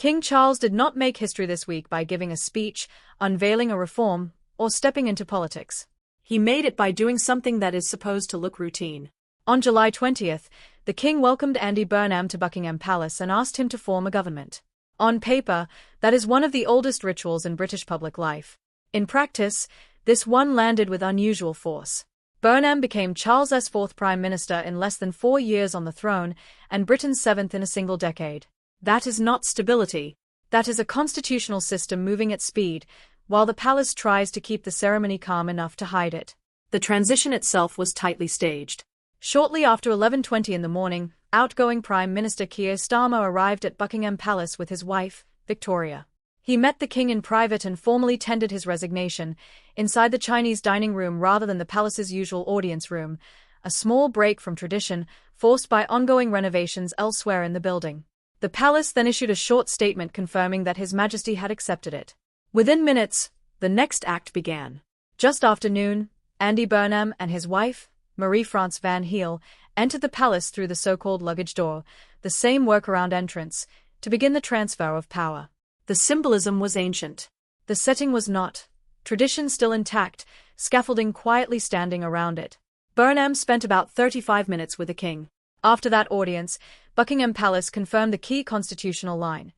King Charles did not make history this week by giving a speech, unveiling a reform, or stepping into politics. He made it by doing something that is supposed to look routine. On July 20th, the King welcomed Andy Burnham to Buckingham Palace and asked him to form a government. On paper, that is one of the oldest rituals in British public life. In practice, this one landed with unusual force. Burnham became Charles's fourth Prime Minister in less than 4 years on the throne, and Britain's seventh in a single decade. That is not stability. That is a constitutional system moving at speed, while the palace tries to keep the ceremony calm enough to hide it. The transition itself was tightly staged. Shortly after 11:20 in the morning, outgoing Prime Minister Keir Starmer arrived at Buckingham Palace with his wife, Victoria. He met the king in private and formally tendered his resignation, inside the Chinese dining room rather than the palace's usual audience room, a small break from tradition, forced by ongoing renovations elsewhere in the building. The palace then issued a short statement confirming that His Majesty had accepted it. Within minutes, the next act began. Just after noon, Andy Burnham and his wife, Marie-France Van Heel, entered the palace through the so-called luggage door, the same workaround entrance, to begin the transfer of power. The symbolism was ancient. The setting was not. Tradition still intact, scaffolding quietly standing around it. Burnham spent about 35 minutes with the king. After that audience, Buckingham Palace confirmed the key constitutional line.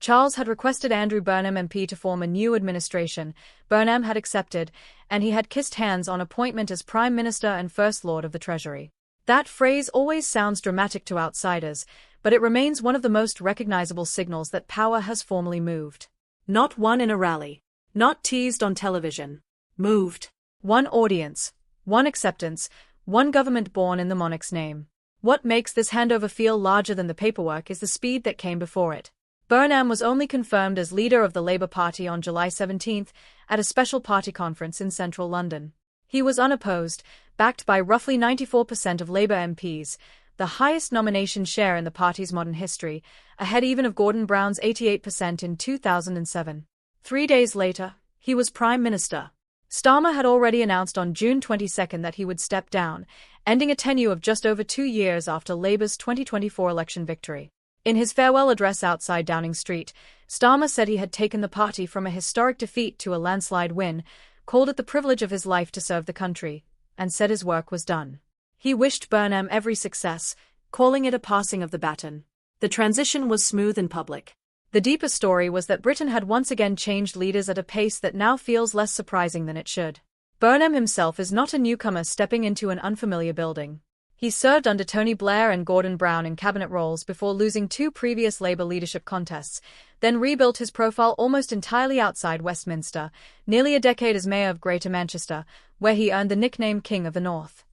Charles had requested Andrew Burnham MP to form a new administration. Burnham had accepted, and he had kissed hands on appointment as Prime Minister and First Lord of the Treasury. That phrase always sounds dramatic to outsiders, but it remains one of the most recognizable signals that power has formally moved. Not won in a rally. Not teased on television. Moved. One audience, one acceptance, one government born in the monarch's name. What makes this handover feel larger than the paperwork is the speed that came before it. Burnham was only confirmed as leader of the Labour Party on July 17 at a special party conference in central London. He was unopposed, backed by roughly 94% of Labour MPs, the highest nomination share in the party's modern history, ahead even of Gordon Brown's 88% in 2007. 3 days later, he was Prime Minister. Starmer had already announced on June 22 that he would step down, ending a tenure of just over 2 years after Labour's 2024 election victory. In his farewell address outside Downing Street, Starmer said he had taken the party from a historic defeat to a landslide win, called it the privilege of his life to serve the country, and said his work was done. He wished Burnham every success, calling it a passing of the baton. The transition was smooth in public. The deeper story was that Britain had once again changed leaders at a pace that now feels less surprising than it should. Burnham himself is not a newcomer stepping into an unfamiliar building. He served under Tony Blair and Gordon Brown in cabinet roles before losing 2 previous Labour leadership contests, then rebuilt his profile almost entirely outside Westminster, nearly a decade as Mayor of Greater Manchester, where he earned the nickname King of the North.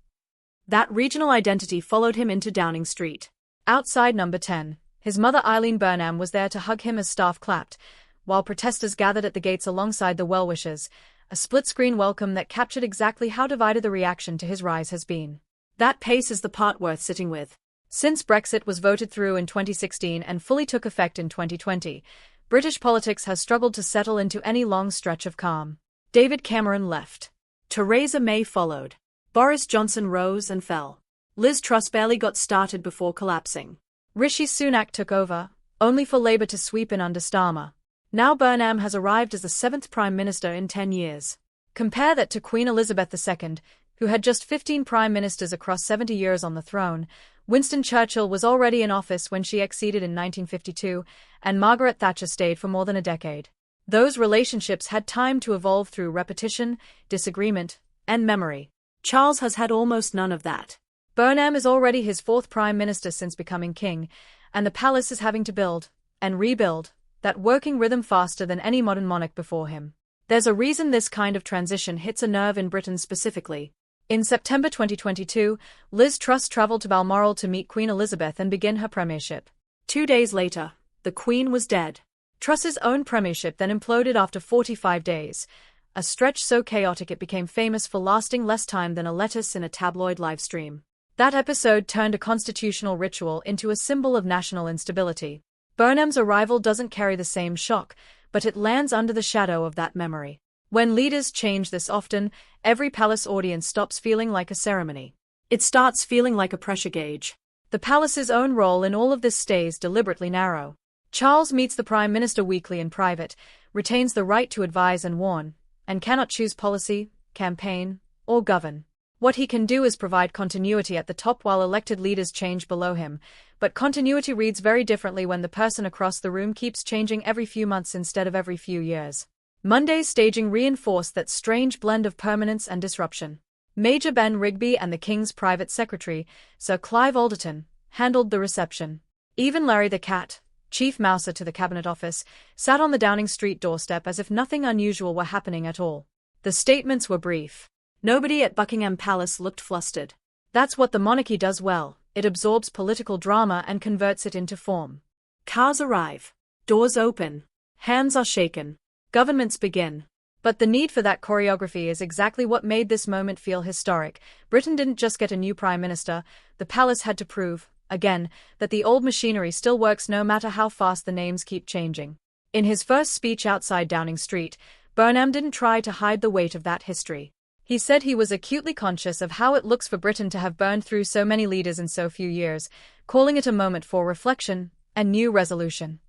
That regional identity followed him into Downing Street. Outside Number 10, his mother Eileen Burnham was there to hug him as staff clapped, while protesters gathered at the gates alongside the well-wishers, a split-screen welcome that captured exactly how divided the reaction to his rise has been. That pace is the part worth sitting with. Since Brexit was voted through in 2016 and fully took effect in 2020, British politics has struggled to settle into any long stretch of calm. David Cameron left. Theresa May followed. Boris Johnson rose and fell. Liz Truss barely got started before collapsing. Rishi Sunak took over, only for Labour to sweep in under Starmer. Now Burnham has arrived as the 7th Prime Minister in 10 years. Compare that to Queen Elizabeth II, who had just 15 prime ministers across 70 years on the throne. Winston Churchill was already in office when she acceded in 1952, and Margaret Thatcher stayed for more than a decade. Those relationships had time to evolve through repetition, disagreement, and memory. Charles has had almost none of that. Burnham is already his 4th prime minister since becoming king, and the palace is having to build, and rebuild, that working rhythm faster than any modern monarch before him. There's a reason this kind of transition hits a nerve in Britain specifically. In September 2022, Liz Truss travelled to Balmoral to meet Queen Elizabeth and begin her premiership. 2 days later, the Queen was dead. Truss's own premiership then imploded after 45 days, a stretch so chaotic it became famous for lasting less time than a lettuce in a tabloid livestream. That episode turned a constitutional ritual into a symbol of national instability. Burnham's arrival doesn't carry the same shock, but it lands under the shadow of that memory. When leaders change this often, every palace audience stops feeling like a ceremony. It starts feeling like a pressure gauge. The palace's own role in all of this stays deliberately narrow. Charles meets the Prime Minister weekly in private, retains the right to advise and warn, and cannot choose policy, campaign, or govern. What he can do is provide continuity at the top while elected leaders change below him, but continuity reads very differently when the person across the room keeps changing every few months instead of every few years. Monday's staging reinforced that strange blend of permanence and disruption. Major Ben Rigby and the King's private secretary, Sir Clive Alderton, handled the reception. Even Larry the Cat, chief mouser to the Cabinet Office, sat on the Downing Street doorstep as if nothing unusual were happening at all. The statements were brief. Nobody at Buckingham Palace looked flustered. That's what the monarchy does well. It absorbs political drama and converts it into form. Cars arrive. Doors open. Hands are shaken. Governments begin. But the need for that choreography is exactly what made this moment feel historic. Britain didn't just get a new prime minister, the palace had to prove, again, that the old machinery still works no matter how fast the names keep changing. In his first speech outside Downing Street, Burnham didn't try to hide the weight of that history. He said he was acutely conscious of how it looks for Britain to have burned through so many leaders in so few years, calling it a moment for reflection and new resolution.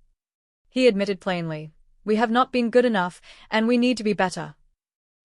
He admitted plainly, "We have not been good enough, and we need to be better."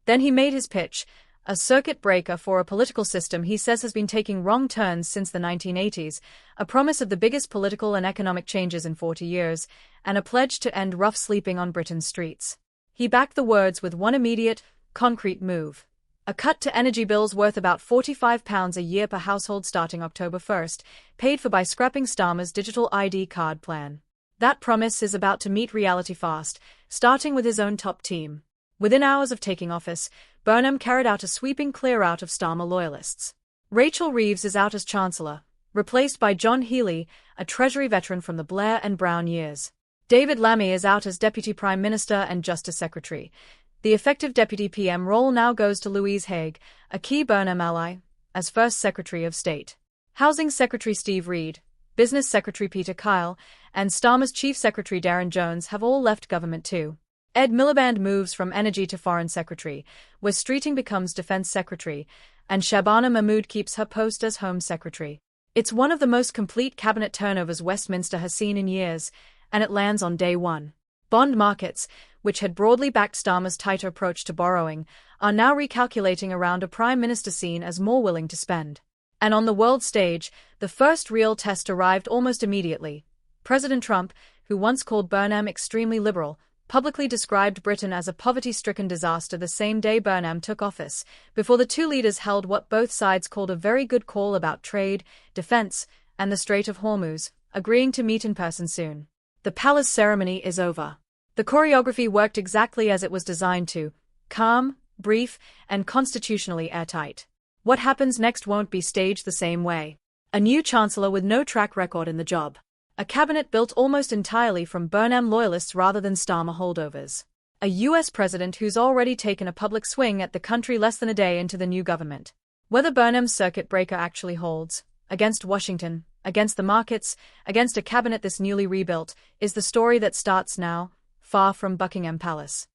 Then he made his pitch, a circuit breaker for a political system he says has been taking wrong turns since the 1980s, a promise of the biggest political and economic changes in 40 years, and a pledge to end rough sleeping on Britain's streets. He backed the words with one immediate, concrete move. A cut to energy bills worth about £45 a year per household starting October 1st, paid for by scrapping Starmer's digital ID card plan. That promise is about to meet reality fast, starting with his own top team. Within hours of taking office, Burnham carried out a sweeping clear-out of Starmer loyalists. Rachel Reeves is out as Chancellor, replaced by John Healey, a Treasury veteran from the Blair and Brown years. David Lammy is out as Deputy Prime Minister and Justice Secretary. The effective Deputy PM role now goes to Louise Haigh, a key Burnham ally, as First Secretary of State. Housing Secretary Steve Reed, Business Secretary Peter Kyle, and Starmer's Chief Secretary Darren Jones have all left government too. Ed Miliband moves from Energy to Foreign Secretary, where Streeting becomes Defence Secretary, and Shabana Mahmood keeps her post as Home Secretary. It's one of the most complete cabinet turnovers Westminster has seen in years, and it lands on day one. Bond markets, which had broadly backed Starmer's tighter approach to borrowing, are now recalculating around a prime minister seen as more willing to spend. And on the world stage, the first real test arrived almost immediately. President Trump, who once called Burnham extremely liberal, publicly described Britain as a poverty-stricken disaster the same day Burnham took office, before the two leaders held what both sides called a very good call about trade, defense, and the Strait of Hormuz, agreeing to meet in person soon. The palace ceremony is over. The choreography worked exactly as it was designed to, calm, brief, and constitutionally airtight. What happens next won't be staged the same way. A new chancellor with no track record in the job. A cabinet built almost entirely from Burnham loyalists rather than Starmer holdovers. A US president who's already taken a public swing at the country less than a day into the new government. Whether Burnham's circuit breaker actually holds, against Washington, against the markets, against a cabinet this newly rebuilt, is the story that starts now, far from Buckingham Palace.